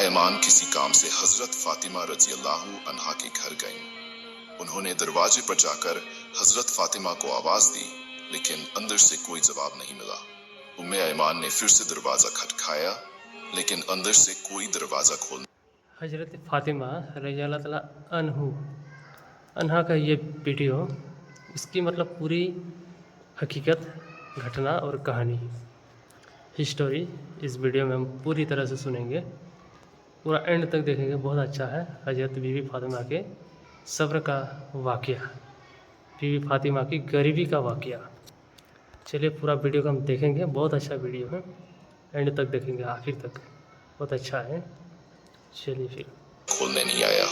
ایمان کسی کام سے حضرت فاطمہ رضی اللہ عنہا کے گھر گئیں۔ انہوں نے دروازے پر جا کر حضرت فاطمہ کو آواز دی، لیکن اندر سے کوئی جواب نہیں ملا۔ ایمان نے پھر سے دروازہ کھٹکھایا، لیکن اندر سے کوئی دروازہ کھول۔ حضرت فاطمہ رضی اللہ تعالیٰ عنہا کا یہ ویڈیو، اس کی مطلب پوری حقیقت، گھٹنا اور کہانی، ہسٹوری اس ویڈیو میں ہم پوری طرح سے سنیں گے، پورا اینڈ تک دیکھیں گے۔ بہت اچھا ہے۔ حضرت بی بی فاطمہ کے صبر کا واقعہ، بی بی فاطمہ کی غریبی کا واقعہ۔ چلیے پورا ویڈیو کو ہم دیکھیں گے۔ بہت اچھا ویڈیو ہے، اینڈ تک دیکھیں گے، آخر تک، بہت اچھا ہے۔ چلیے پھر کھولنے نہیں آیا۔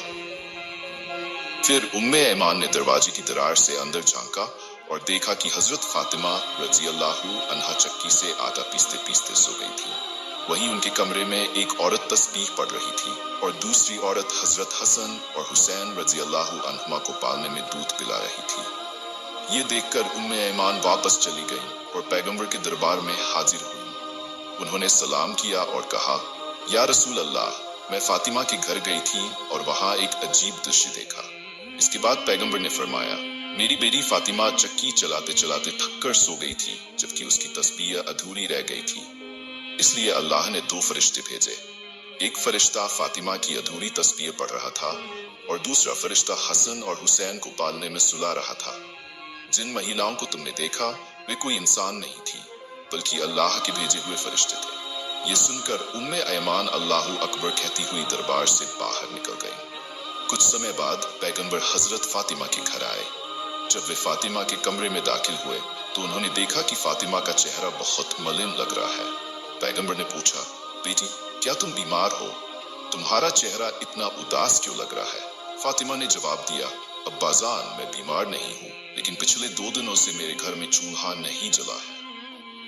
پھر ایمان نے دروازے کی درار سے اندر جھانکا اور دیکھا کہ حضرت فاطمہ رضی اللہ عنہا چکی سے آٹا پیستے پیستے سو گئی تھی۔ وہیں ان کے کمرے میں ایک عورت تسبیح پڑھ رہی تھی اور دوسری عورت حضرت حسن اور حسین رضی اللہ عنہما کو پالنے میں دودھ پلا رہی تھی۔ یہ دیکھ کر ایمان واپس چلی گئی اور پیغمبر کے دربار میں حاضر ہوئی۔ انہوں نے سلام کیا اور کہا، یا رسول اللہ، میں فاطمہ کے گھر گئی تھی اور وہاں ایک عجیب دೃಶ್ಯ دیکھا۔ اس کے بعد پیغمبر نے فرمایا، میری بیٹی فاطمہ چکی چلاتے چلاتے تھک کر سو گئی تھی، جبکہ اس کی تسبیح ادھوری رہ گئی تھی۔ اس لیے اللہ نے 2 فرشتے بھیجے۔ ایک فرشتہ فاطمہ کی ادھوری تسبیح پڑھ رہا تھا اور دوسرا فرشتہ حسن اور حسین کو پالنے میں سلا رہا تھا۔ جن مہیلاؤں کو تم نے دیکھا وہ کوئی انسان نہیں تھی، بلکہ اللہ کے بھیجے ہوئے فرشتے تھے۔ یہ سن کر ایمان اللہ اکبر کہتی ہوئی دربار سے باہر نکل گئی۔ کچھ سمے بعد پیغمبر حضرت فاطمہ کے گھر آئے۔ جب وہ فاطمہ کے کمرے میں داخل ہوئے تو انہوں نے دیکھا کہ فاطمہ کا چہرہ بہت ملم لگ رہا ہے۔ پیغمبر نے پوچھا، بیٹی کیا تم بیمار ہو؟ تمہارا چہرہ اتنا اداس کیوں لگ رہا ہے؟ فاطمہ نے جواب دیا، ابا جان، میں بیمار نہیں ہوں، لیکن پچھلے 2 دنوں سے میرے گھر میں چولہا نہیں جلا ہے۔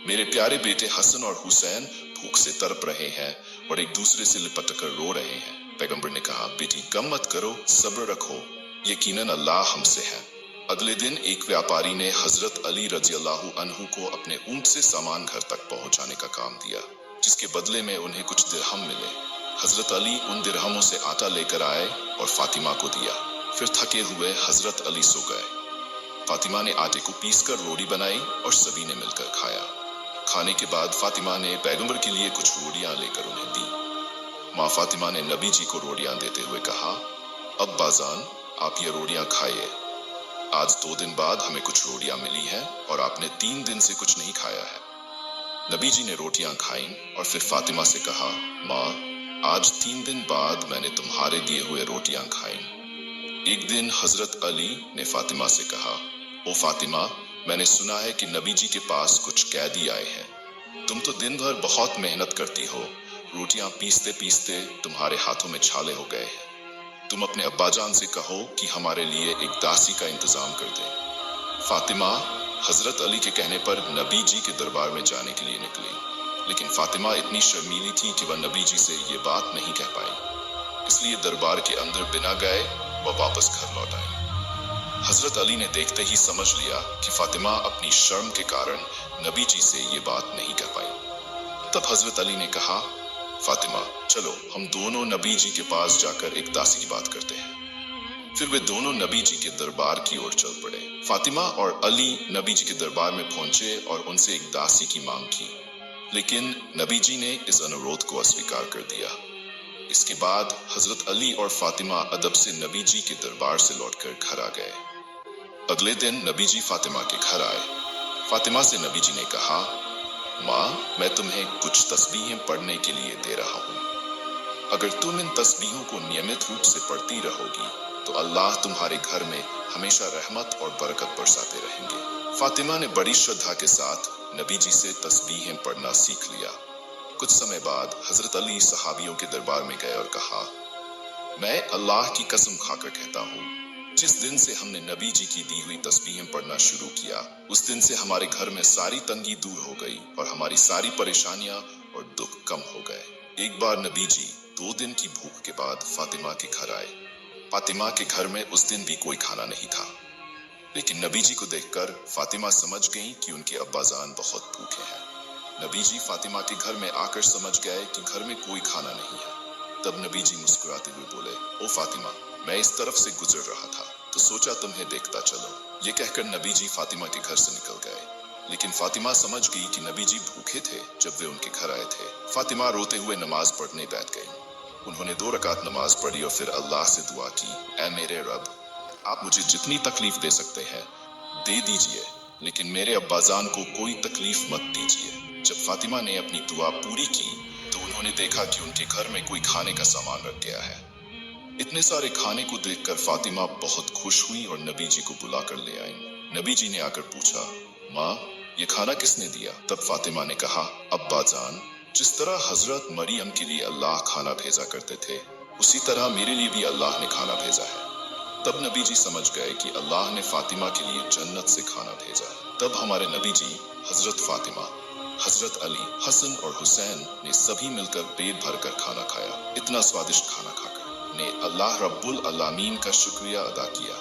میرے پیارے بیٹے حسن اور حسین بھوک سے تڑپ رہے ہیں اور ایک دوسرے سے لپٹ کر رو رہے ہیں۔ پیغمبر نے کہا، بیٹی غم مت کرو، صبر رکھو، یقیناً اللہ ہم سے ہے۔ اگلے دن ایک ویاپاری نے حضرت علی رضی اللہ عنہ کو اپنے اونٹ سے سامان گھر تک پہنچانے کا کام دیا، جس کے بدلے میں انہیں کچھ درہم ملے۔ حضرت علی ان درہموں سے آٹا لے کر آئے اور فاطمہ کو دیا۔ پھر تھکے ہوئے حضرت علی سو گئے۔ فاطمہ نے آٹے کو پیس کر روٹی بنائی اور سبھی نے مل کر کھایا۔ کھانے کے بعد فاطمہ نے پیغمبر کے لیے کچھ روٹیاں لے کر انہیں دی۔ ماں فاطمہ نے نبی جی کو روٹیاں دیتے ہوئے کہا، ابا جان، آپ یہ روٹیاں کھائیے۔ آج 2 دن بعد ہمیں کچھ روٹیاں ملی ہیں اور آپ نے 3 دن سے کچھ نہیں کھایا ہے۔ نبی جی نے روٹیاں کھائیں اور پھر فاطمہ سے کہا، ماں، آج 3 دن بعد میں نے تمہارے دیے ہوئے روٹیاں کھائیں۔ ایک دن حضرت علی نے فاطمہ سے کہا، او فاطمہ، میں نے سنا ہے کہ نبی جی کے پاس کچھ قیدی آئے ہیں۔ تم تو دن بھر بہت محنت کرتی ہو، روٹیاں پیستے پیستے تمہارے ہاتھوں میں چھالے ہو گئے ہیں۔ تم اپنے ابا جان سے کہو کہ ہمارے لیے ایک داسی کا انتظام کر دیں۔ فاطمہ حضرت علی کے کہنے پر نبی جی کے دربار میں جانے کے لیے نکلی، لیکن فاطمہ اتنی شرمیلی تھی کہ وہ نبی جی سے یہ بات نہیں کہہ پائی، اس لیے دربار کے اندر بنا گئے وہ واپس گھر لوٹ آئی۔ حضرت علی نے دیکھتے ہی سمجھ لیا کہ فاطمہ اپنی شرم کے کارن نبی جی سے یہ بات نہیں کہہ پائی۔ تب حضرت علی نے کہا، فاطمہ چلو ہم دونوں نبی جی کے پاس جا کر ایک داسی کی بات کرتے ہیں۔ پھر وہ دونوں نبی جی کے دربار کی اور چل پڑے۔ فاطمہ اور علی نبی جی کے دربار میں پہنچے اور ان سے ایک داسی کی مانگ کی، لیکن نبی جی نے اس انورودھ کو اسویکار کر دیا۔ اس کے بعد حضرت علی اور فاطمہ ادب سے نبی جی کے دربار سے لوٹ کر گھر آ گئے۔ اگلے دن نبی جی فاطمہ کے گھر آئے۔ فاطمہ سے نبی جی نے کہا، ماں، میں تمہیں کچھ تسبیحیں پڑھنے کے لیے دے رہا ہوں۔ اگر تم ان تسبیحوں کو نیمت روپ سے پڑھتی رہو گی تو اللہ تمہارے گھر میں ہمیشہ رحمت اور برکت برساتے رہیں گے۔ فاطمہ نے بڑی شردھا کے ساتھ نبی جی سے تسبیحیں پڑھنا سیکھ لیا۔ کچھ سمے بعد حضرت علی صحابیوں کے دربار میں گئے اور کہا، میں اللہ کی قسم کھا کر کہتا ہوں، جس دن سے ہم نے نبی جی کی دی ہوئی تسبیحیں پڑھنا شروع کیا، اس دن سے ہمارے گھر میں ساری تنگی دور ہو گئی اور ہماری ساری پریشانیاں اور دکھ کم ہو گئے۔ ایک بار نبی جی 2 دن کی بھوک کے بعد فاطمہ کے گھر آئے۔ فاطمہ کے گھر میں اس دن بھی کوئی کھانا نہیں تھا، لیکن نبی جی کو دیکھ کر فاطمہ سمجھ گئیں کہ ان کے ابا جان بہت بھوکے ہیں۔ نبی جی فاطمہ کے گھر میں آ کر سمجھ گئے کہ گھر میں کوئی کھانا نہیں ہے۔ तब नबी जी मुस्कुराते हुए बोले, ओ फातिमा, मैं इस तरफ से गुजर रहा था तो सोचा तुम्हें देखता चलो। ये कहकर नबी जी फातिमा के घर से निकल गए, लेकिन फातिमा समझ गई कि नबी जी भूखे थे जब वे उनके घर आए थे। फातिमा रोते हुए नमाज पढ़ने बैठ गई। उन्होंने 2 रकात नमाज पढ़ी और फिर अल्लाह से दुआ की, ऐ मेरे रब, आप मुझे जितनी तकलीफ दे सकते हैं दे दीजिए, लेकिन मेरे अब्बाजान को कोई तकलीफ मत दीजिए। जब फातिमा ने अपनी दुआ पूरी की तो उन्होंने देखा कि उनके घर में कोई खाने का सामान रख गया है। इतने सारे खाने को देखकर फातिमा बहुत खुश हुई और नबी जी को बुलाकर ले आई। नबी जी ने आकर पूछा, माँ, ये खाना किसने दिया? तब फातिमा ने कहा, अब्बाजान, जिस तरह हजरत मरियम के लिए अल्लाह खाना भेजा करते थे, उसी तरह मेरे लिए भी अल्लाह ने खाना भेजा है। तब नबी जी समझ गए कि अल्लाह ने फातिमा के लिए जन्नत से खाना भेजा है। तब हमारे नबी जी, हजरत फातिमा, हजरत अली, हसन और हुसैन ने सभी मिलकर पेट भर कर खाना खाया। इतना स्वादिष्ट खाना खाकर ने अल्लाह रब्बुल अलामीन का शुक्रिया अदा किया।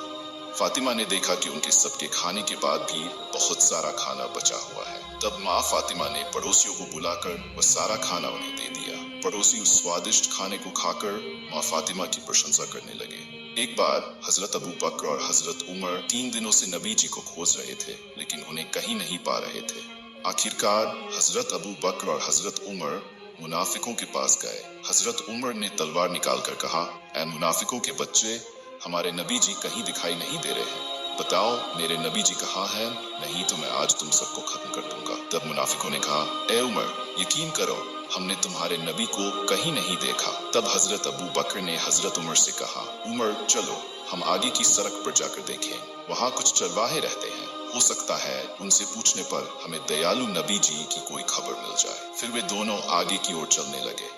फातिमा ने देखा कि उनके सबके खाने के बाद भी बहुत सारा खाना बचा हुआ है। तब माँ फातिमा ने पड़ोसियों को बुलाकर वह सारा खाना उन्हें दे दिया। पड़ोसी उस स्वादिष्ट खाने को खाकर माँ फातिमा की प्रशंसा करने लगे। एक बार हजरत अबू बकर और हजरत उमर 3 दिनों से नबी जी को खोज रहे थे, लेकिन उन्हें कहीं नहीं पा रहे थे। आखिरकार हजरत अबू बकर और हजरत उमर मुनाफिकों के पास गए। हजरत उमर ने तलवार निकालकर कहा, ऐ मुनाफिकों के बच्चे, हमारे नबी जी कहीं दिखाई नहीं दे रहे हैं, बताओ मेरे नबी जी कहाँ हैं, नहीं तो मैं आज तुम सबको खत्म कर दूंगा। तब मुनाफिकों ने कहा, ए उमर, यकीन करो हमने तुम्हारे नबी को कहीं नहीं देखा। तब हजरत अबू बकर ने हजरत उमर से कहा, उमर चलो हम आगे की सड़क पर जाकर देखें, वहाँ कुछ चरवाहे रहते हैं, हो सकता है उनसे पूछने पर हमें दयालु नबी जी की कोई खबर मिल जाए। फिर वे दोनों आगे की ओर चलने लगे।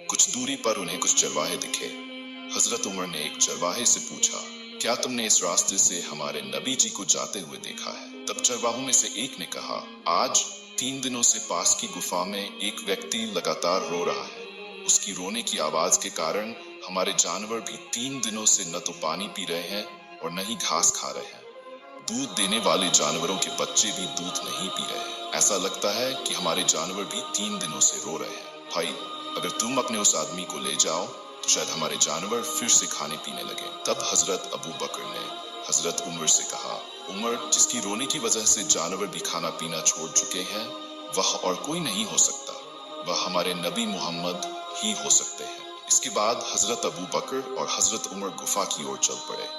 कुछ दूरी पर उन्हें कुछ चरवाहे दिखे। हजरत उमर ने एक चरवाहे से पूछा, क्या तुमने इस रास्ते से हमारे नबी जी को जाते हुए देखा है? तब चरवाहों में से एक ने कहा, आज 3 दिनों से पास की गुफा में एक व्यक्ति लगातार रो रहा है। उसकी रोने की आवाज के कारण हमारे जानवर भी 3 दिनों से न तो पानी पी रहे हैं और न ही घास खा रहे हैं। दूध देने वाले जानवरों के बच्चे भी दूध नहीं पी रहे हैं। ऐसा लगता है कि हमारे जानवर भी 3 दिनों से रो रहे हैं। भाई, अगर तुम अपने उस आदमी को ले जाओ तो शायद हमारे जानवर फिर से खाने पीने लगे। तब हजरत अबू बकर ने हजरत उमर से कहा, उमर, जिसकी रोने की वजह से जानवर भी खाना पीना छोड़ चुके हैं, वह और कोई नहीं हो सकता, वह हमारे नबी मोहम्मद ही हो सकते हैं। इसके बाद हजरत अबू बकर और हजरत उमर गुफा की ओर चल पड़े।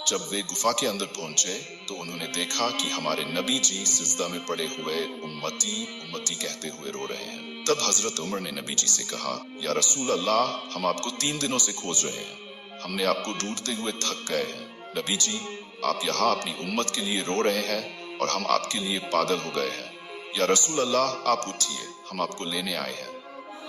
जब वे गुफा के अंदर पहुंचे तो उन्होंने देखा कि हमारे नबी जी सिजदा में पड़े हुए उम्मती उम्मती कहते हुए रो रहे हैं। तब हजरत उमर ने नबी जी से कहा, या रसूल अल्लाह, हम आपको 3 दिनों से खोज रहे हैं, हमने आपको ढूंढते हुए थक गए हैं। नबी जी, आप यहाँ अपनी उम्मत के लिए रो रहे हैं और हम आपके लिए पागल हो गए हैं। या रसूल अल्लाह, आप उठिए, हम आपको लेने आए हैं।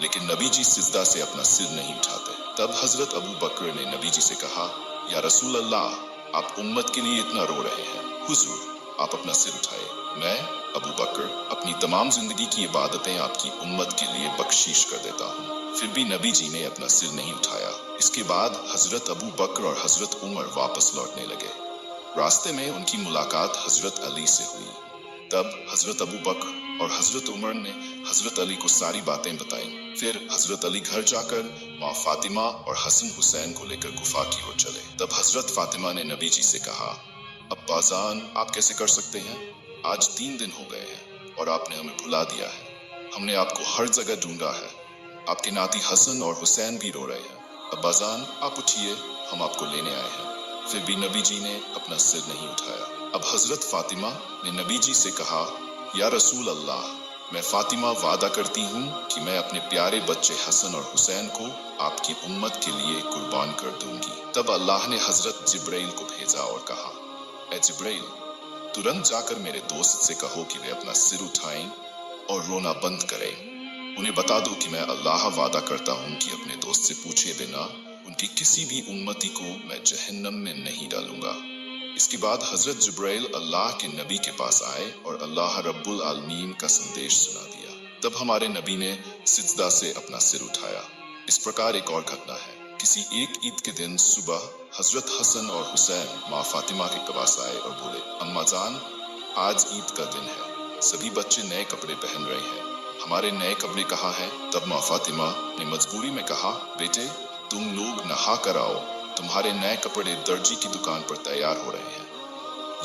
लेकिन नबी जी सिजदा से अपना सिर नहीं उठाते। तब हजरत अबू बकर ने नबी जी से कहा, या रसूल अल्लाह, आप उम्मत के लिए इतना रो रहे हैं, हुजूर आप अपना सिर उठाए। मैं अबू बकर अपनी तमाम जिंदगी की इबादतें आपकी उम्मत के लिए बख्शीश कर देता हूँ। फिर भी नबी जी ने अपना सिर नहीं उठाया। इसके बाद हजरत अबू बकर और हजरत उमर वापस लौटने लगे। रास्ते में उनकी मुलाकात हजरत अली से हुई। तब हजरत अबू बकर और हजरत उमर ने हजरत अली को सारी बातें बताई। फिर हजरत अली घर जाकर माँ फातिमा और हसन हुसैन को लेकर गुफा की ओर चले। तब हजरत फातिमा ने नबी जी से कहा, अब्बाजान, आप कैसे कर सकते हैं? आज 3 दिन हो गए हैं और आपने हमें भुला दिया है। हमने आपको हर जगह ढूंढा है। आपके नाती हसन और हुसैन भी रो रहे हैं। अब्बाजान, आप उठिए, हम आपको लेने आए हैं। फिर भी नबी जी ने अपना सिर नहीं उठाया। अब हजरत फातिमा ने नबी जी से कहा, या रसूल अल्लाह, मैं फातिमा वादा करती हूँ कि मैं अपने प्यारे बच्चे हसन और हुसैन को आपकी उम्मत के लिए कुर्बान कर दूंगी। तब अल्लाह ने हजरत जिब्राइल को भेजा और कहा, ए जिब्राइल, तुरंत जाकर मेरे दोस्त से कहो कि वे अपना सिर उठाएं और रोना बंद करें। उन्हें बता दो कि मैं अल्लाह वादा करता हूँ कि अपने दोस्त से पूछे बिना उनकी किसी भी उम्मती को मैं जहन्नम में नहीं डालूंगा। इसके बाद हजरत जिब्राइल अल्लाह के नबी के पास आए और अल्लाह रब्बुल आलमीन का संदेश सुना दिया। तब हमारे नबी ने सिजदा से अपना सिर उठाया। इस प्रकार एक और घटना है। किसी एक ईद के दिन सुबह हजरत हसन और हुसैन माँ फातिमा के पास आए और बोले, अम्मा जान, आज ईद का दिन है, सभी बच्चे नए कपड़े पहन रहे हैं, हमारे नए कपड़े कहाँ हैं? तब माँ फातिमा ने मजबूरी में कहा, बेटे, तुम लोग नहा कर आओ, तुम्हारे नए कपड़े दर्जी की दुकान पर तैयार हो रहे हैं।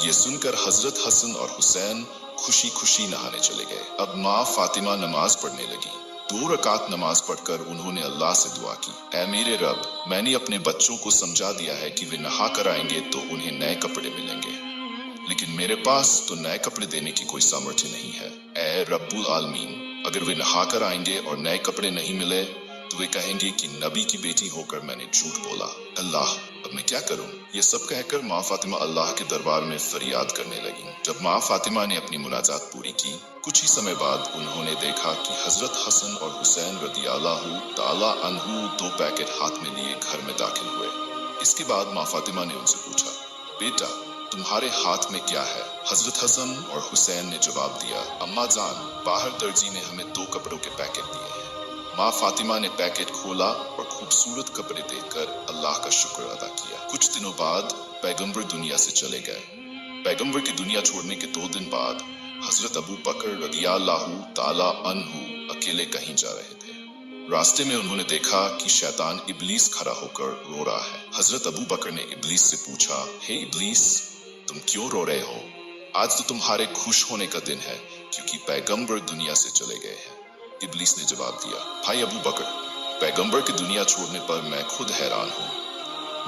ये सुनकर हजरत हसन और हुसैन खुशी खुशी नहाने चले गए। अब माँ फातिमा नमाज पढ़ने लगी। 2 रकात नमाज पढ़कर उन्होंने अल्लाह से दुआ की, ऐ मेरे रब, मैंने अपने बच्चों को समझा दिया है कि वे नहा कर आएंगे तो उन्हें नए कपड़े मिलेंगे, लेकिन मेरे पास तो नए कपड़े देने की कोई सामर्थ्य नहीं है। ऐ रब्बुल आलमीन, अगर वे नहा कर आएंगे और नए कपड़े नहीं मिले तो वे कहेंगे कि नबी की बेटी होकर मैंने झूठ बोला। अल्लाह, अब मैं क्या करूं? ये सब कहकर माँ फातिमा अल्लाह के दरबार में फरियाद करने लगी। जब माँ फातिमा ने अपनी मुनाजात पूरी की, कुछ ही समय बाद उन्होंने देखा कि हजरत हसन और हुसैन रदियल्लाहु ताला अन्हु 2 पैकेट हाथ में लिए घर में दाखिल हुए। इसके बाद माँ फातिमा ने उनसे पूछा, बेटा, तुम्हारे हाथ में क्या है? हजरत हसन और हुसैन ने जवाब दिया, अम्मा जान, बाहर दर्जी ने हमें 2 कपड़ों के पैकेट दिए हैं। माँ फातिमा ने पैकेट खोला और खूबसूरत कपड़े देकर अल्लाह का शुक्र अदा किया। कुछ दिनों बाद पैगंबर दुनिया से चले गए। पैगंबर की दुनिया छोड़ने के 2 दिन बाद हजरत अबू बकर रदियल्लाहु ताला अन्हु अकेले कहीं जा रहे थे। रास्ते में उन्होंने देखा कि शैतान इब्लीस खड़ा होकर रो रहा है। हजरत अबू बकर ने इब्लीस से पूछा, हे इब्लीस, तुम क्यों रो रहे हो? आज तो तुम्हारे खुश होने का दिन है, क्योंकि पैगंबर दुनिया से चले गए हैं। इब्लीस ने जवाब दिया, भाई अबू बकर, पैगंबर की दुनिया छोड़ने पर मैं खुद हैरान हूँ।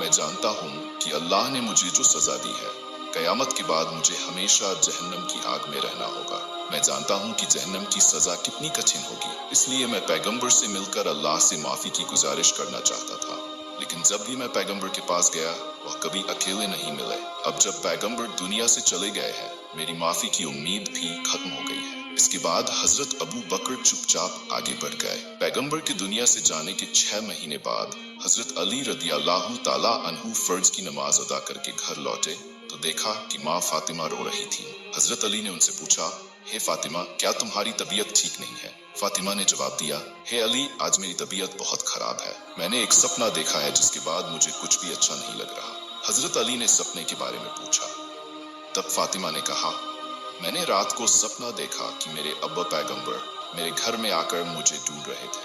मैं जानता हूँ कि अल्लाह ने मुझे जो सजा दी है, कयामत के बाद मुझे हमेशा जहन्नम की आग में रहना होगा। मैं जानता हूँ कि जहन्नम की सजा कितनी कठिन होगी, इसलिए मैं पैगंबर से मिलकर अल्लाह से माफी की गुजारिश करना चाहता था। लेकिन जब भी मैं पैगंबर के पास गया, वह कभी अकेले नहीं मिले। अब जब पैगंबर दुनिया से चले गए हैं, मेरी माफी की उम्मीद भी खत्म हो गई है। इसके बाद हजरत अबू बकर चुपचाप आगे बढ़ गए। पैगंबर की दुनिया से जाने के 6 महीने बाद हजरत अली रदियल्लाहु ताला अन्हु फर्ज की नमाज अदा करके घर लौटे तो देखा कि माँ फातिमा रो रही थी। हजरत अली ने उनसे पूछा, हे फातिमा, क्या तुम्हारी तबीयत ठीक नहीं है? फातिमा ने जवाब दिया, हे अली, आज मेरी तबीयत बहुत खराब है। मैंने एक सपना देखा है जिसके बाद मुझे कुछ भी अच्छा नहीं लग रहा। हजरत अली ने सपने के बारे में पूछा। तब फातिमा ने कहा, मैंने रात को सपना देखा कि मेरे अब्बा पैगंबर मेरे घर में आकर मुझे ढूंढ रहे थे।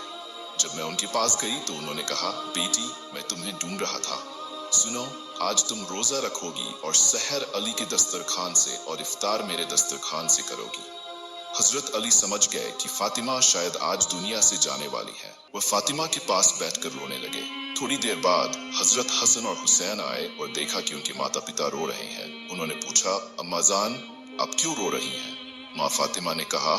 जब मैं उनके पास गई तो उन्होंने कहा, बेटी, मैं तुम्हें ढूंढ रहा था। सुनो, आज तुम रोजा रखोगी और सहर अली के दस्तरखान से और इफ्तार मेरे दस्तरखान से करोगी। हजरत अली समझ गए कि फातिमा शायद आज दुनिया से जाने वाली है। वह फातिमा के पास बैठकर रोने लगे। थोड़ी देर बाद हजरत हसन और हुसैन आए और देखा कि उनके माता पिता रो रहे हैं। उन्होंने पूछा, अम्मा जान, आप क्यों रो रही हैं? माँ फातिमा ने कहा,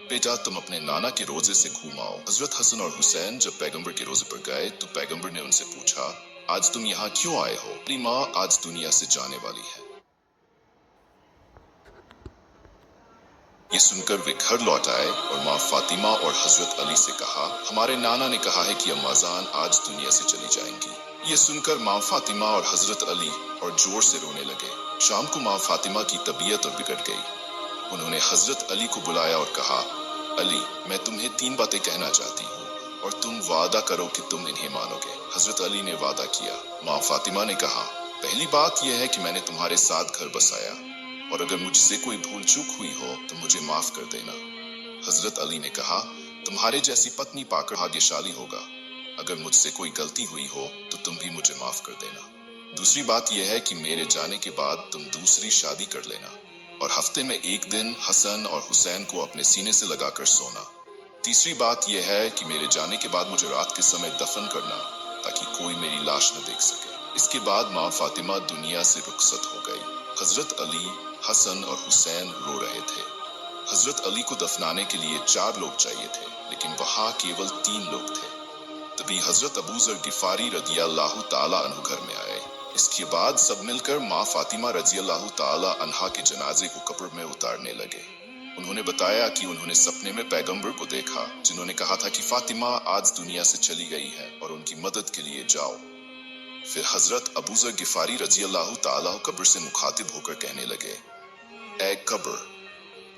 बेटा, तुम अपने नाना के रोजे से घूम आओ। हजरत हसन और हुसैन जब पैगंबर के रोजे पर गए तो पैगंबर ने उनसे पूछा, आज तुम यहाँ क्यों आए हो? मेरी माँ आज दुनिया से जाने वाली है। ये सुनकर वे घर लौट आए और माँ फातिमा और हजरत अली से कहा, हमारे नाना ने कहा है कि अम्माजान आज दुनिया से चली जाएंगी। ये सुनकर माँ फातिमा और हजरत अली और जोर से रोने लगे। शाम को माँ फातिमा की तबीयत और बिगड़ गई। उन्होंने हजरत अली को बुलाया और कहा, अली, मैं तुम्हें 3 बातें कहना चाहती हूँ और तुम वादा करो कि तुम इन्हें मानोगे। हजरत अली ने वादा किया। माँ फातिमा ने कहा, पहली बात यह है कि मैंने तुम्हारे साथ घर बसाया और अगर मुझसे कोई भूल चूक हुई हो तो मुझे माफ कर देना। हजरत अली ने कहा, तुम्हारे जैसी पत्नी पाकर भाग्यशाली होगा। अगर मुझसे कोई गलती हुई हो तो तुम भी मुझे माफ कर देना। दूसरी बात यह है कि मेरे जाने के बाद तुम दूसरी शादी कर लेना और हफ्ते में 1 दिन हसन और हुसैन को अपने सीने से लगाकर सोना। तीसरी बात यह है कि मेरे जाने के बाद मुझे रात के समय दफन करना ताकि कोई मेरी लाश न देख सके। इसके बाद माँ फातिमा दुनिया से रुखसत हो गई। हजरत अली, हसन और हुसैन रो रहे थे। हजरत अली को दफनाने के लिए 4 लोग चाहिए थे, लेकिन वहां केवल 3 लोग थे। तभी हजरत अबू जर गिफारी रदियल्लाहु ताला अन्हु घर में आए। इसके बाद सब मिलकर माँ फातिमा रदियल्लाहु ताला अन्हा के जनाजे को कब्र में उतारने लगे। उन्होंने बताया कि उन्होंने सपने में पैगंबर को देखा, जिन्होंने कहा था कि फातिमा आज दुनिया से चली गई है और उनकी मदद के लिए जाओ। फिर हजरत अबू जर गिफारी रदियल्लाहु ताला कब्र से मुखातिब होकर कहने लगे, ऐ कब्र,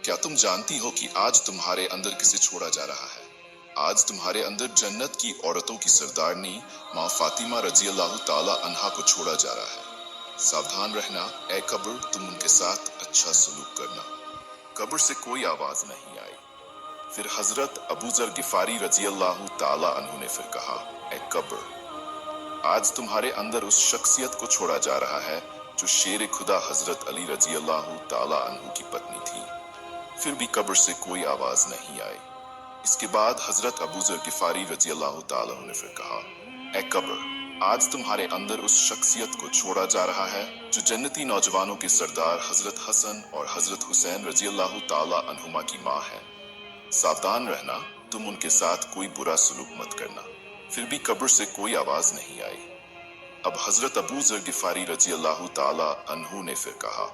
क्या तुम जानती हो कि आज तुम्हारे अंदर किसे छोड़ा जा रहा है? आज तुम्हारे अंदर जन्नत की औरतों की सरदारनी माँ फातिमा रदियल्लाहु ताला अन्हा को छोड़ा जा रहा है। सावधान रहना, ऐ कब्र, तुम उनके साथ अच्छा सलूक करना। कब्र से कोई आवाज नहीं आई। फिर हजरत अबू जर गिफारी रदियल्लाहु ताला अन्हु ने फिर कहा, ऐ कब्र, आज तुम्हारे अंदर उस शख्सियत को छोड़ा जा रहा है जो शेर खुदा हजरत अली रजी अल्लाह ताला अन्हु की पत्नी थी। फिर भी कब्र से कोई आवाज नहीं आई। इसके बाद हजरत अबू जर गिफारी रजी अल्लाह ताला अन्हु ने फिर कहा, ऐ कब्र, आज तुम्हारे अंदर उस शख्सियत को छोड़ा जा रहा है जो जन्नती नौजवानों के सरदार हजरत हसन और हजरत हुसैन रजी अल्लाह ताला अन्हुमा की माँ है। सावधान रहना, तुम उनके साथ कोई बुरा सलूक मत करना। फिर भी कब्र से कोई आवाज नहीं आई। अब हजरत अबू जर गिफारी रजी अल्लाह ताला अन्हु ने फिर कहा,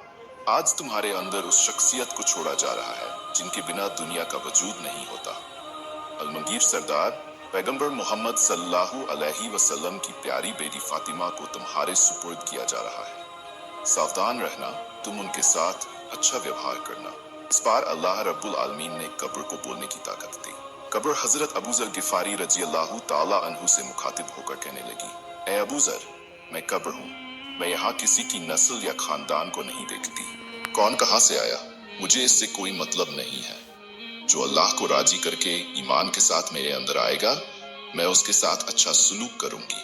आज तुम्हारे अंदर उस शख्सियत को छोड़ा जा रहा है जिनके बिना दुनिया का वजूद नहीं होता। अलमगीर सरदार पैगंबर मोहम्मद सल्लल्लाहु अलैहि वसल्लम की प्यारी बेटी फातिमा को तुम्हारे सुपुर्द किया जा रहा है। सावधान रहना, तुम उनके साथ अच्छा व्यवहार करना। इस बार अल्लाह रब्बुल आलमीन ने कब्र को बोलने की ताकत दी। कब्र हजरत अबू जर गिफारी रजी अल्लाह ताला अन्हु से मुखातिब होकर कहने लगी, ए अबू जर, मैं कब्र हूँ। मैं यहाँ किसी की नस्ल या खानदान को नहीं देखती। कौन कहाँ से आया मुझे इससे कोई मतलब नहीं है। जो अल्लाह को राजी करके ईमान के साथ मेरे अंदर आएगा, मैं उसके साथ अच्छा सलूक करूंगी।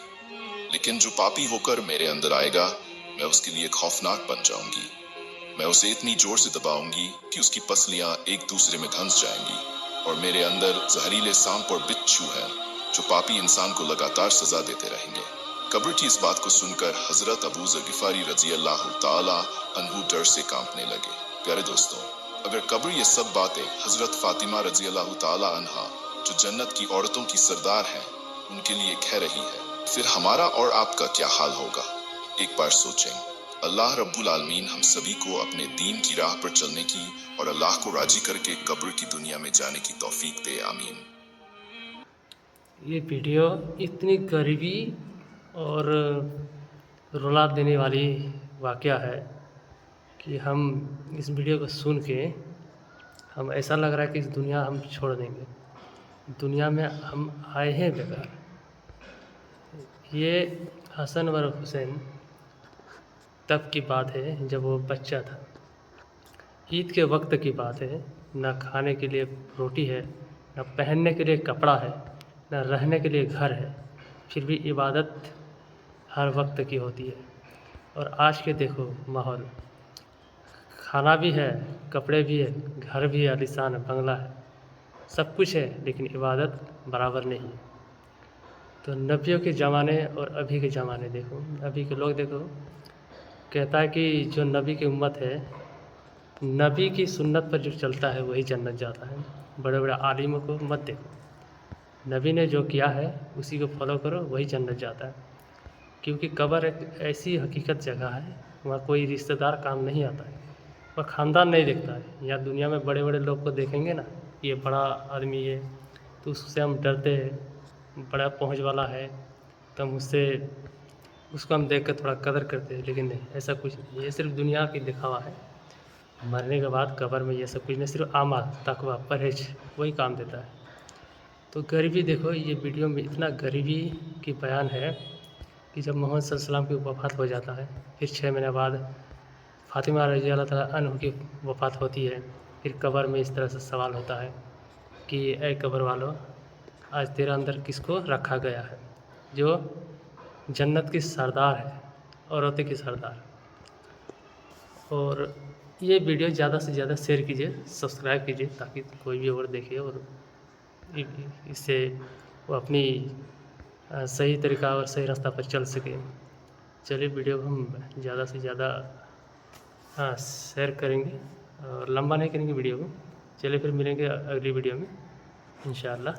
लेकिन जो पापी होकर मेरे अंदर आएगा, मैं उसके लिए खौफनाक बन जाऊंगी। मैं उसे इतनी जोर से दबाऊंगी कि उसकी पसलियां एक दूसरे में धंस जाएंगी। और मेरे अंदर जहरीले सांप और बिच्छू हैं जो पापी इंसान को लगातार सजा देते रहेंगे। कब्र की इस बात को सुनकर हजरत अबू जर गिफारी रजी अल्लाह ताला अन्हु डर से कांपने लगे। प्यारे दोस्तों, अगर कब्र ये सब बातें हजरत फातिमा रजी अल्लाह ताला अन्हा जो जन्नत की औरतों की सरदार हैं उनके लिए कह रही है, फिर हमारा और आपका क्या हाल होगा? एक बार सोचें। अल्लाह रब्बुल आलमीन हम सभी को अपने दीन की राह पर चलने की और अल्लाह को राजी करके कब्र की दुनिया में जाने की तौफीक दे, आमीन। ये वीडियो इतनी गरीबी और रुला देने वाली वाक़या है कि हम इस वीडियो को सुन के हम ऐसा लग रहा है कि इस दुनिया हम छोड़ देंगे। दुनिया में हम आए हैं बेकार। ये हसन और हुसैन तब की बात है जब वो बच्चा था। ईद के वक्त की बात है। न खाने के लिए रोटी है, न पहनने के लिए कपड़ा है, न रहने के लिए घर है, फिर भी इबादत हर वक्त की होती है। और आज के देखो माहौल, खाना भी है, कपड़े भी है, घर भी है, आलीशान है, बंगला है, सब कुछ है, लेकिन इबादत बराबर नहीं है। तो नबियों के ज़माने और अभी के ज़माने देखो, अभी के लोग देखो, कहता है कि जो नबी की उम्मत है, नबी की सुन्नत पर जो चलता है वही जन्नत जाता है। बड़े बड़े आलिमों को मत देखो, नबी ने जो किया है उसी को फॉलो करो, वही जन्नत जाता है। क्योंकि कब्र एक ऐसी हकीकत जगह है, वहाँ कोई रिश्तेदार काम नहीं आता है, वह ख़ानदान नहीं देखता है। यहाँ दुनिया में बड़े बड़े लोग को देखेंगे ना, ये बड़ा आदमी है तो उससे हम डरते हैं, बड़ा पहुँच वाला है तो हम उसको हम देख कर थोड़ा कदर करते हैं। लेकिन नहीं, ऐसा कुछ नहीं, ये सिर्फ दुनिया की दिखावा है। मरने के बाद कब्र में ये सब कुछ नहीं, सिर्फ आमाल, तकवा, परहेज वही काम देता है। तो गरीबी देखो, ये वीडियो में इतना गरीबी की बयान है कि जब मोहम्मद सल्लल्लाहु अलैहि वसल्लम की वफ़ात हो जाता है, फिर 6 महीने बाद फातिमा रज़ी अल्लाह तआला अन्हा की वफ़ात होती है। फिर कब्र में इस तरह से सवाल होता है कि ऐ कब्र वालों, आज तेरे अंदर किसको रखा गया है जो जन्नत की सरदार है, औरतें की सरदार। और ये वीडियो ज़्यादा से ज़्यादा शेयर कीजिए, सब्सक्राइब कीजिए, ताकि कोई भी और देखे और इससे वो अपनी सही तरीका और सही रास्ता पर चल सके। चलिए, वीडियो को हम ज़्यादा से ज़्यादा शेयर करेंगे और लंबा नहीं करेंगे वीडियो को। चलिए फिर मिलेंगे अगली वीडियो में इंशाअल्लाह।